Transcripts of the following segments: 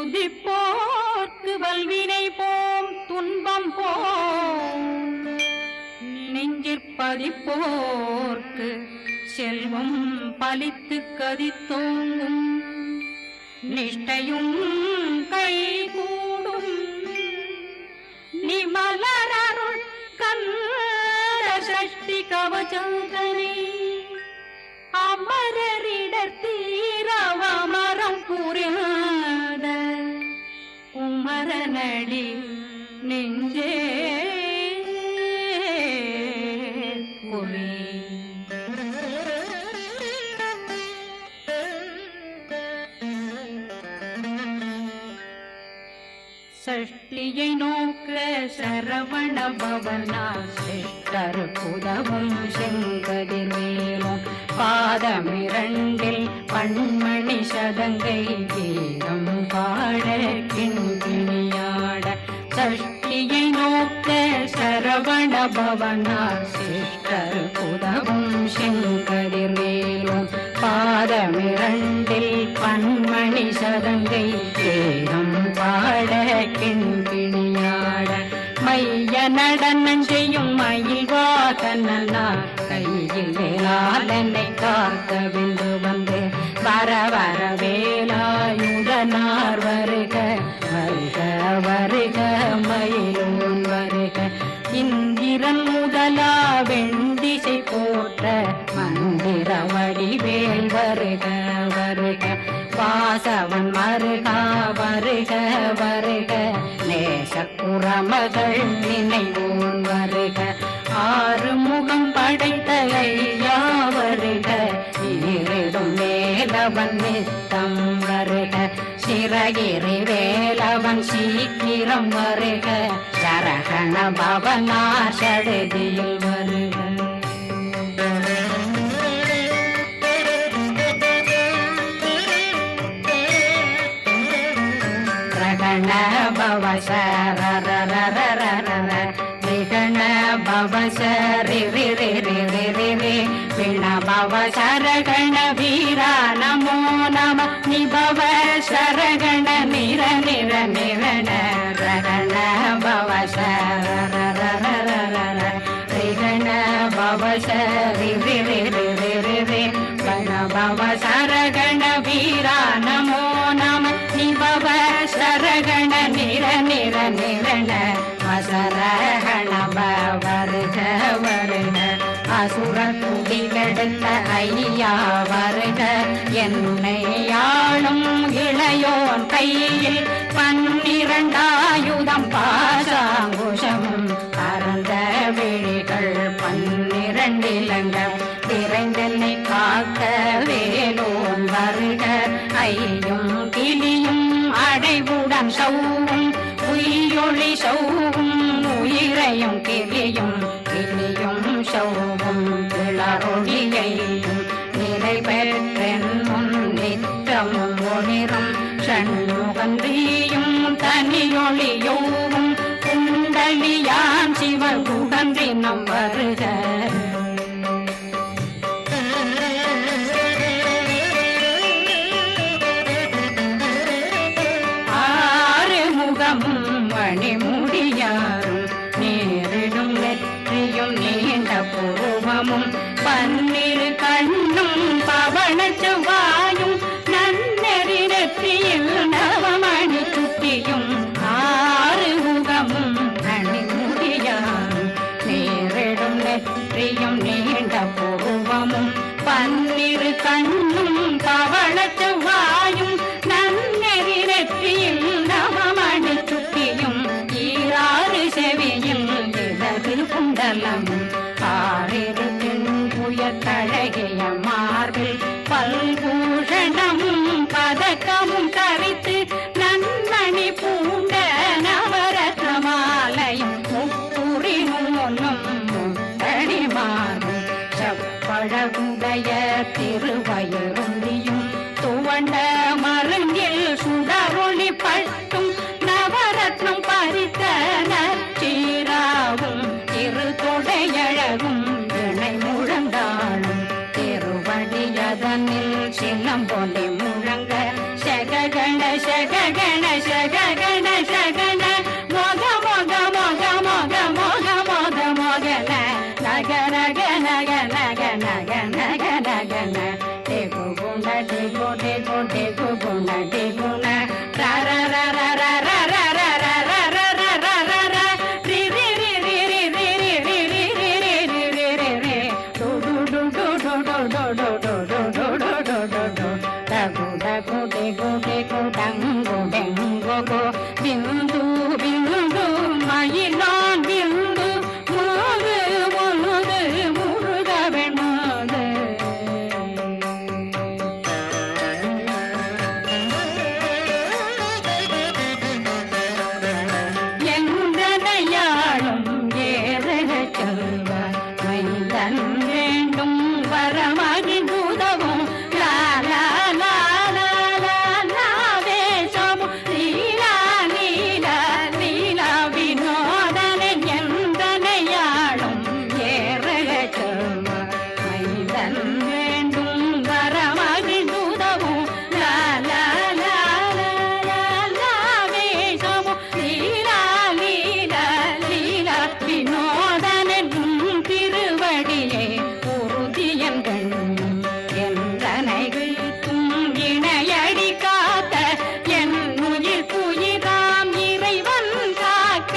துதிப்போர்க்கு வல்வினை போம் துன்பம் போம் நெஞ்சிற்பதிப்போர்க்கு செல்வம் பலித்து கதித்தோங்கும் நிஷ்டையும் கைகூடும் நிமலரருள் கந்த சஷ்டி கவசந்தனை அமரரிடர் தீரவமரம் புரியாத குமரனடி நெஞ்சே சஷ்டியை நோக்க சரவண பவனா சிஷ்டர் புதவும் செங்கதிர்வேலும் பாதமிரண்டில் பண்மணி சதங்கை கீதம் பாட கிண்கிணியாட சஷ்டியை நோக்க சரவண பவனா சிஷ்டர் புதவும் செங்கதிர்வேலும் பாதமிரண்டில் பண்மணி சதங்கை கீதம் பாட கிண்கிணியாட மைய நடனம் செய்யும் மயில் வாகனா கையில் வேளாளனை காக்க விந்து வந்து வர வர வேலாயுதனார் வருக வருக வருக மயிலோன் வருக இந்திரன் முதலா வெண்டிசை போற்ற மந்திர வடிவேல் வருக வருக வாசவன் மருகா வருக வருக நேசக்குறமகள் நினைவோன் வருக ஆறு முகம் படைத்த ஐயா வருக ஈரிடும் வேலவன் நித்தம் வருக சிறகிரி வேலவன் சீக்கிரம் வருக சரகண பவனா சடுதியில் வருக ரிகண பவசரி விண பவ சரகண வீரா நமோ நம நிபவ சரகண நிர நிர நிரண ரகண பவசர ரிகண பவசரி கண பவ சரகண வீரா நமோ நம நிபவ சரகண நிர நிர நிரண வசரகண வருக வருக அசுர குடி கெடுத்த ஐயா வருக என்னை ஆளும் இளையோன் கையில் 12 ஆயுதம் பாசாங்குஷம் பரந்த விழிகள் 12 இலங்கம் விரைந்தென்னை காக்க வேலோன் வருக ஐயும் கிளியும் அடைவுடன் சௌவும் உயிரொளி சௌவும் உயிரையும் கிளியும் கிளியும் சௌவும் கிளரொளியையும் நிறைவேற்றென் முன் நித்தமும் ஒளிரும் ஷண்முகன்றியும் தனியொளியோவும் குண்டலியான் சிவ குகன்றினம் வருக மணிமுடியாரும் நேரிடும் நெற்றியும் நீண்ட பூர்வமும் 12 கண்ணும் பவன செவ்வாயும் நன்னெறி நெற்றியில் நவமணி சுட்டியும் 6 முகமும் மணிமுடியாரும் நேரிடும் நெற்றியும் நீண்ட பூர்வமும் 12 கண்ணும் பவன செவ்வாயும் நன்னெறி நெற்றியில் நவமணி சுட்டியும் 6 செவியில் இடது குண்டலம் 6 புயத்தழகிய மார்பில் பல்பூஷணமும் பதக்கமும் தரித்து நன்மணி பூண்ட நவரத்ன மாலையும் முப்புரி முன்னும் முத்தடி மாறும் செப்பழகுடைய திருவயருந்தியும் துவண்ட மருங்கில் சுடரொளி பட்டும் நவரத்னம் பறித்த நற்சீராவும் திரு தொடையழகும் இணை முழந்தாளும் திருவடியதனில் சிலம்பொலி முழங்க சககண ಶಗಗಣ ಶಗಗಣ ಶಗಣ ಮೊಗ ಮೊಗ ಮೊಗ ಮೊಗ ಮೊಗ ಮೊಗ ಮೊಗನ ನಗ ನಗ ನಗ ನಗ ನಗ ನಗ ನಗನ ದೇಗು ಗುಣ ದೇಗು ದೇಗು ದೇಗು ಗುಣ ದೇಗುಣ ರ ರ ರ ರ ರ ರ ರ ರ ರ ರ ರ ರ ರ ರ ರಿ ರಿ ರಿ ರಿ ರಿ ರಿ ರಿ ರಿ ರಿ ರಿ ರಿ ರಿ ರಿ ರಿ ಡು ಡು ಡು ಡು ಡು ಡು ಡು ಡು ಡು ಡು ಡು ಡು ಡು ಡು ಡಗು ಡಗು ಡೆಗು ಡೆಗು ಡಂಗು ಡೆಂಗು ಗು ಬಿಂದು ಬಿಂದು மயிலான் பிந்து முழுது முழுது முழுத வெண்மாது எந்தனையாளும் ஏறக செல்வார் மைந்தன் வேண்டும் வரமகி பூதவும் லாலா லாலா லாலா வேஷமும் லீலா லீலா லீலா வினோதனன் எந்தனையாளும் ஏறக செல்வார் மைந்தன் வேண்டும் வரமகி பூதவும் லாலா லாலா லாலா வேஷமும் லீலா லீலா லீலா வினோதனன் திருவடியே உறுதியங்கள் என்றனை வீழ்த்தும் இணையடி காக்க என் உயிர் புயிராம் இறைவன் காக்க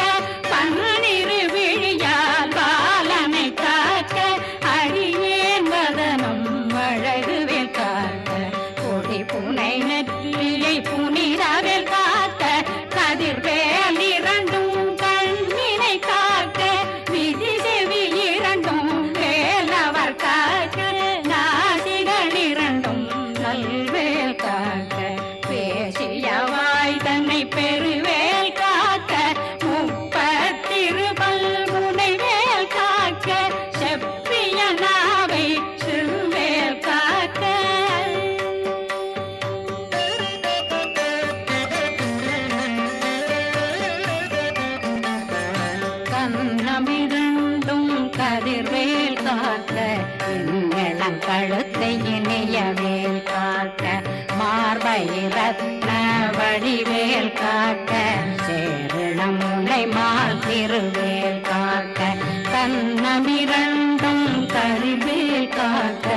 பன்னிரு விழியால் பாலனை காக்க அடியேன் வதனம் அழகுவேல் காக்க கொடி புனை நெற்றியை புனிதவேல் காக்க கதிர்வேல் இரண்டும் கண்ணினை காக்க விதி செவி இரண்டும் வேலவர் காக்க நாசிகள் இரண்டும் நல்வேல் காக்க பேசியவாய் தன்னை பெருவேல் காக்க முப்பத்திருபல் முனைவேல் காக்க செப்பிய நாவை சிறுவேல் காக்க கண்ணமிரண்டும் கதிர்வேல் காக்க இளம் கழுத்தை இணையவேல் காக்க மார்பை ரத்ன வடிவேல் காக்க சேரிளம் முனை மால் திருவேல் காக்க கண்ணமிரண்டும் கதிர்வேல் காக்க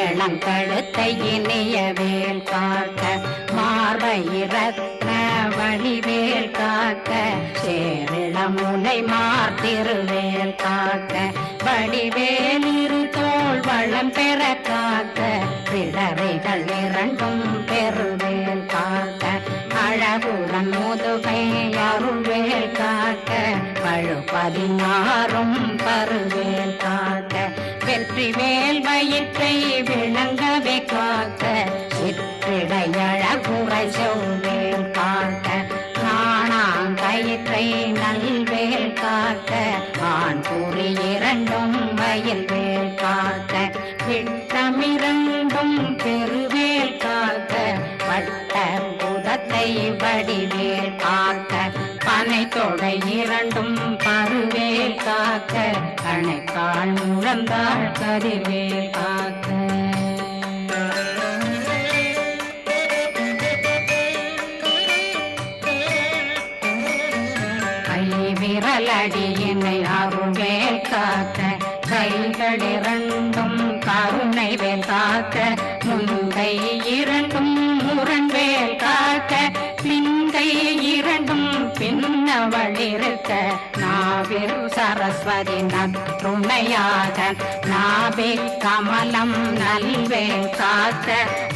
இளம் கழுத்தை இணையவேல் காக்க மார்பை ரத்ன வடிவேல் காக்க சேரிளம் முனை மார் திருவேல் காக்க வடிவேல் இரு தோள் வளம் பெற காக்க பிடரைகள் இரண்டும் பெருவேல் காக்க அழகுடன் முதுகை அருள்வேல் காக்க பழு 16 பருவேல் காக்க வெற்றி வேல் வயிற்றை விளங்கவே காக்க சிற்றிடையழகுரை செவ்வேல் காக்க நாணாங்கயிற்றை நல்வேல் காக்க ஆண் குறி இரண்டும் வயல்வேல் காக்க விட்டமிரண்டும் பெருவேல் காக்க வட்ட புதத்தை வடிவேல் காக்க பனை தொடை இரண்டும் பருவேல் காக்க கணைக்கால் முழந்தாள் கதிர்வேல் காக்க விரலடியினை அருள்வேல் காக்க கைகள் இரண்டும் கருணை வேல் காக்க முந்தை இரண்டும் முரண்வேல் காக்க பிந்தை இரண்டும் பின்னவளிருக்க நாவில் சரஸ்வதி நற்றுணையாக நாவே கமலம் நல்வேல் காக்க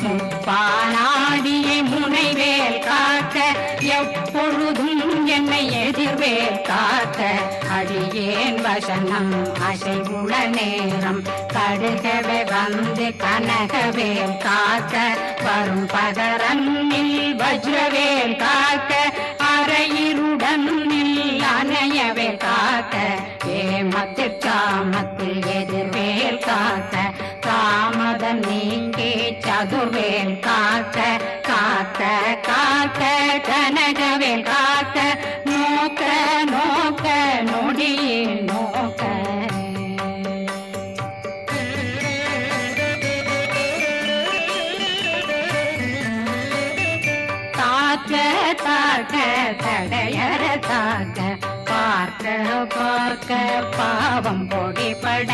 முப்பானாடியை முனைவேல் காக்க எப்பொழுதும் என்னை எதிர்வேல் காக்க அடியேன் வசனம் அசைவுள நேரம் கடுகவே வந்து கனகவேல் காக்க வரும் பகரன்னில் வஜ்ரவேல் காக்க அரையிருடன் அணையவே காக்க ஏமத்தில் காமத்தில் எதிர்வேல் காக்க காமதம் நீங்கி சதுர்வேல் காக்க காக்க காக்க கனகவேல் காக்க நோக்க நோக்க நொடியில் நோக்க தாக்க தடையற தாக்க பார்க்க பார்க்க பாவம் பொடிபட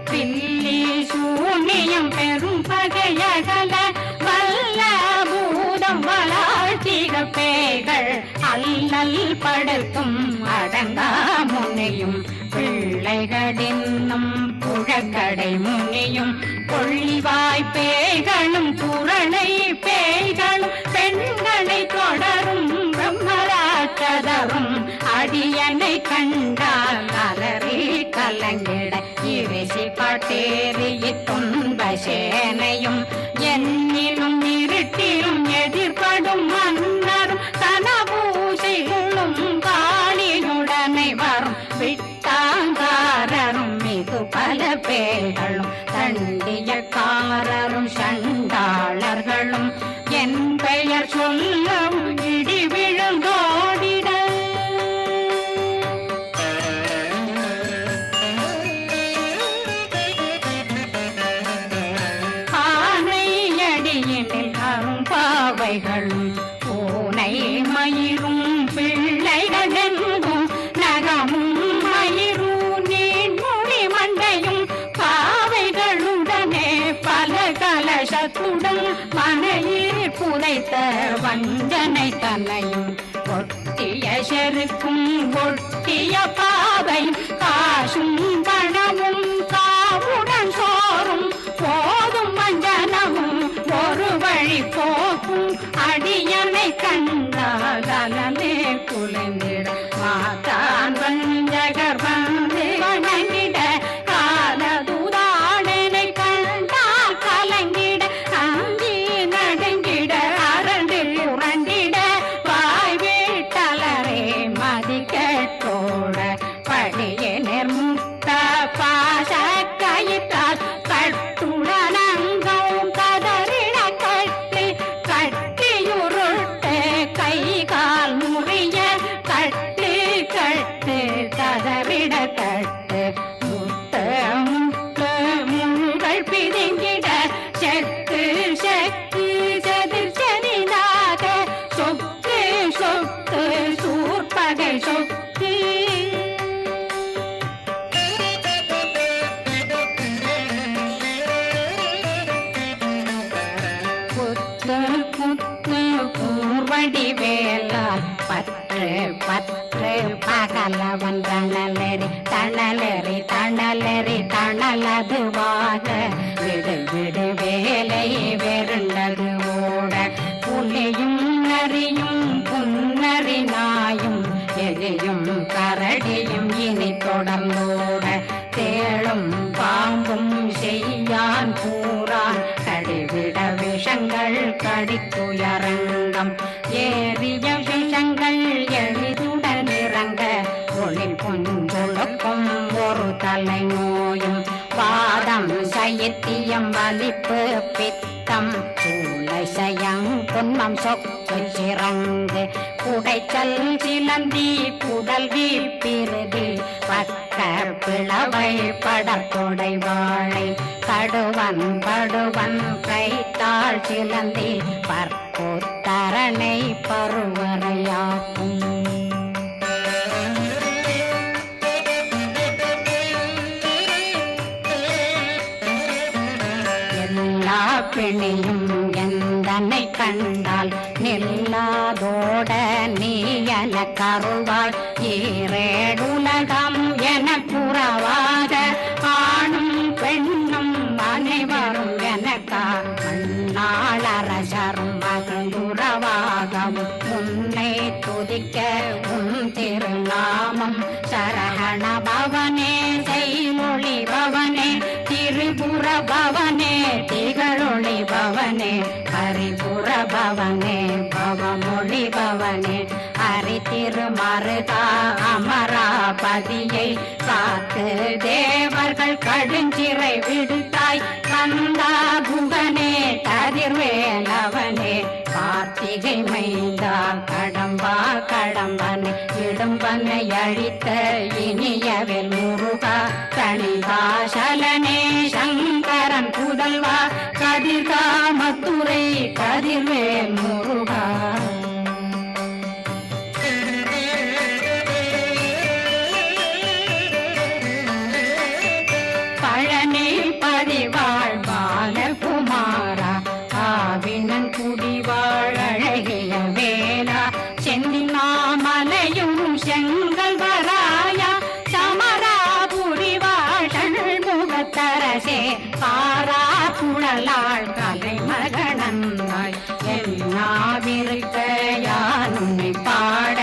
பில்லி சூனியம் பெரும் பகையகல வல்ல பூதம் வளாழ்த்திக பேய்கள் அல்லல் படுத்தும் அடங்கா முனையும் பிள்ளைகளின்னும் புழக்கடை முனியும் கொள்ளிவாய் பேய்களும் குரலை பேய்களும் பெண்களை தொடரும் பிரம்மராட்சதரும் அடியனை கண்டால் அலறி கலங்கிட இரிசி பட்டேறிய துன்ப சேனையும் என்னிலும் இருட்டிலும் எதிர்படும் மன்னரும் கனபூசைகளும் காளியுடனை வரும் விட்டாங்காரரும் மிகு பல பேர்களும் தண்டியக்காரரும் சண்டாளர்களும் என் பெயர் சொல்லும் இடி விழுந்தோடிட ஆனையடியினில் அரும்பாவைகளும் பூனை மயிரும் பிள்ளைகளெங்கும் நகமும் மயிரும் நீன்மொழி மண்டையும் பாவைகளுடனே பல கலசத்துடன் மனையில் புதைத்த வஞ்சனை தன்னையும் ஒட்டிய செருக்கும் ஒட்டிய பாவையும் காசும் பணமும் காவுடன் சோறும் போதும் வஞ்சனமும் ஒரு வழி போக்கும் அடியனை கண்டால் அலமே குலைந்திட மாதான் வஞ்சகர் வந்து வணங்கிட காலதுதாடனை கண்டால் கலங்கிட அஞ்சி நடுங்கிட அரண்டு உரண்டிட வாய் வீட்டலரே மதி கேட்டோட படியே நிர்முக்த பாச கயிற்றால் கட்டுடனங்கும் கதறிட கட்டி கட்டியுருட்டு கை கால் முறிய கட்டு கட்டு கதறிட கட்டு முட்டு முட்டு முள்கள் பிதுங்கிட செக்கு செக்கு செதிர் செதிதாக சொக்கு சொக்கு சூர்பகை சொக்கு புத்து புத்து பூர்வடி வேலால் பற்று பற்று பகலவன் தணலெறி தணலெறி தணலெறி தணலதுவாக விடு விடு வேலை வெருண்டது ஓட புலியும் நரியும் புன்னறி நாயும் எலியும் கரடியும் இனி தொடர்ந்தோட தேளும் பாம்பும் செய்யான் கூறான் கடிவிட விஷங்கள் கடித்துயரங்கம் ஏறிய விஷங்கள் எளிதுடன் இறங்க ஒளில் புஞ்சொழுக்கும் ஒரு தலை நோயும் பாதம் சைத்தியம் வலிப்பு பித்தம் சூளை சயம் துன்பம் சொக்கு சிறங்கு குடைச்சல் சிலந்தி குடல் வீப்பிருதி பக்க பிளவை படற்கொடை வாழை கடுவன் படுவன் கைத்தாள் சிலந்தி பற்புத்தரணை பருவரையாக்கும் எல்லா பிணியும் எந்தனை கண்டால் நில்லாதோட நீ என கருவாள் ஈரேடுலகம் என புறவாக ஆணும் பெண்ணும் அனைவரும் எனக்கா மண்ணாளரசரும் மகந்துறவாகவும் உன்னை துதிக்க உன் திருநாமம் சரகண பவனே செய்மொழி பவனே திரிபுர பவனே திகழொளி பவனே ஹரிபுர பவனே பவமொழி பவனே ஹரி திருமருதா அமராபதியை காத்து தேவர்கள் கடுஞ்சிறை விடுத்தாய் கந்தா குகனே கதிர்வேலவனே கார்த்திகை மைந்தா கடம்பா கடம்பனை இடும்பனை அழித்த இனியவில் முருகா தனிவாசலனே சங்கரன் புதல்வா கதிர்காமத்துறை கதிர்வேல் முருகா கல்லாள் கலைமகனந்தாய் என்னாவிருக்க யானுன்னை பாட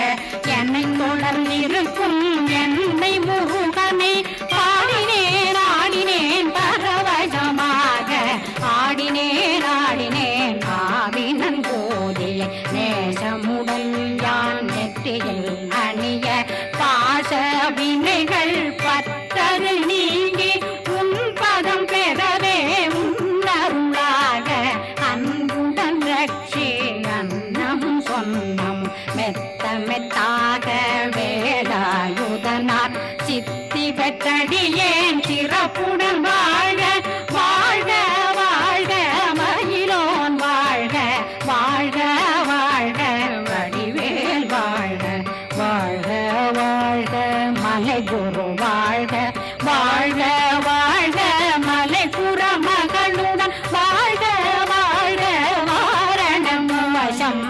என்னை தொடர்ந்திருக்கும் என்னை முருகனை பாடினேன் ஆடினேன் பரவசமாக ஆடினேன் ஆடினேன் ஆவினன் போதிய நேசமுடன் யான் நெற்றியில் அணிய பாச வினைகள் பற்றரு நீங்கி உன் பதம் பெறவே உன்னருளாக அன்புடன் ரட்சி அன்னம் சொன்னம் மெத்த மெத்தாக வேலாயுதனார் சித்தி பெற்றடியேன் சிறப்புடன் வாழ வாழ்க வாழ்க மயிலோன் வாழ்க வாழ்க வாழ்க வடிவேல் வாழ்க வாழ்க வாழ்க மலை குரு வாழ்க வாழ்க வாழ்க மலை புற மகளுடன் வாழ்க வாழ்க வாரணம் வசம்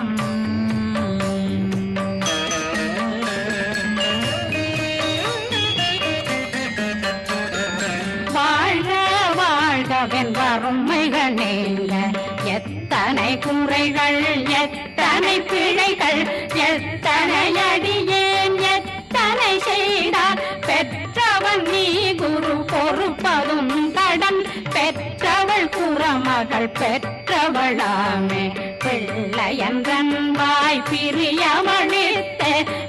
வறுமைகள் நீங்க எத்தனை குறைகள் எத்தனை பிழைகள் எத்தனை அடியேன் எத்தனை செய்தார் பெற்றவன் நீ குரு பொறுப்பதும் கடன் பெற்றவள் குறமகள் பெற்றவளாமே பிள்ளையன்றன் வாய் பிரியமளித்த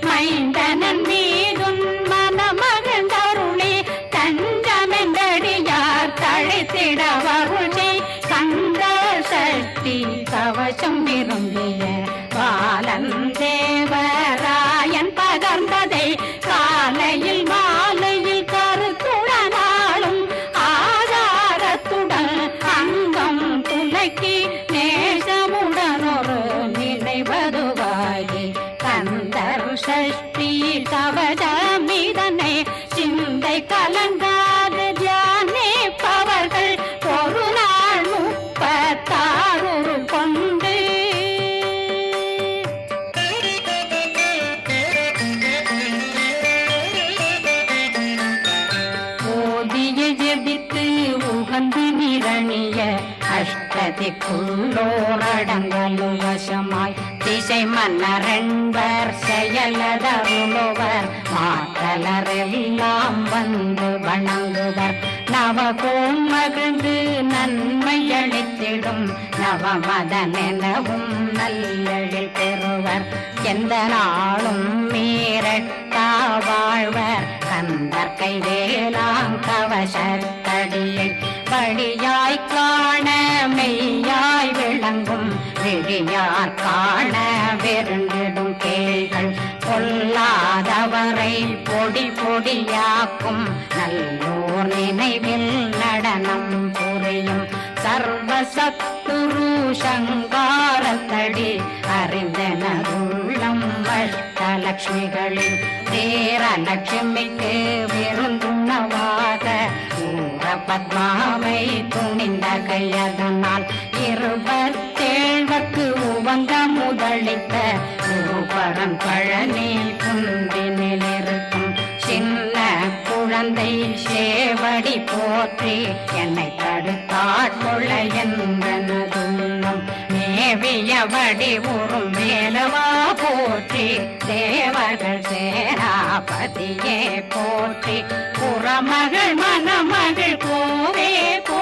மைந்தனன் மீதும் மனமகந்தருளி தஞ்சமென்றடியார் தழைத்திட வருளை கந்த சக்தி கவசம் விரும்பிய பாலன் தேவராயன் பகர்ந்ததை காலையில் மாலையில் கருத்துடனாலும் ஆதாரத்துடன் அங்கம் துலக்கி நேசமுடன் ஒரு நினைவதுவாகி கந்தர் சஷ்டி கவசமிதனை சிந்தை கலங்காத தியானிப்பவர்கள் ஒரு நாள் 36 கொண்டு ஓதிய ஜெபித்து உகந்து நிரணிய அஷ்டதிக்குள்ளோரடங்கலும் வசமாய் திசை மன்னரென்பர் செயலதருளுவர் மாற்றலரெல்லாம் வந்து வணங்குவர் நவகோம் மகிழ்ந்து நன்மை அளித்திடும் நவமதனெனவும் நல்லெழில் பெறுவர் எந்த நாளும் மீறட்டா வாழ்வர் கந்தர் கைவேலாம் கவசத்தடியை படியாய் காண மெய்யாய் விளங்கும் விழியார் காண வெருண்டிடும் கேள்கள் கொல்லாதவரை பொடி பொடியாக்கும் நல்லோர் நினைவில் நடனம் புரியும் சர்வசத்துரு சங்காரத்தடி அறிந்தனருள்ளம் அஷ்டலட்சுமிகளில் தேரலட்சுமிக்கு விருந்துணவாக ஊர பத்மாவை துணிந்த கையதனால் 27 உவந்த முதலித்த குருபரன் பழனி குந்தினில் இருக்கும் சின்ன குழந்தை சேவடி போற்றி என்னை தடுத்தாட்கொள்ள என்றனதுள்ளம் மேவியபடி உறும் மேலவா போற்றி தேவர்கள் சேராபதியே போற்றி புறமகள் மணமகள் கோவே போ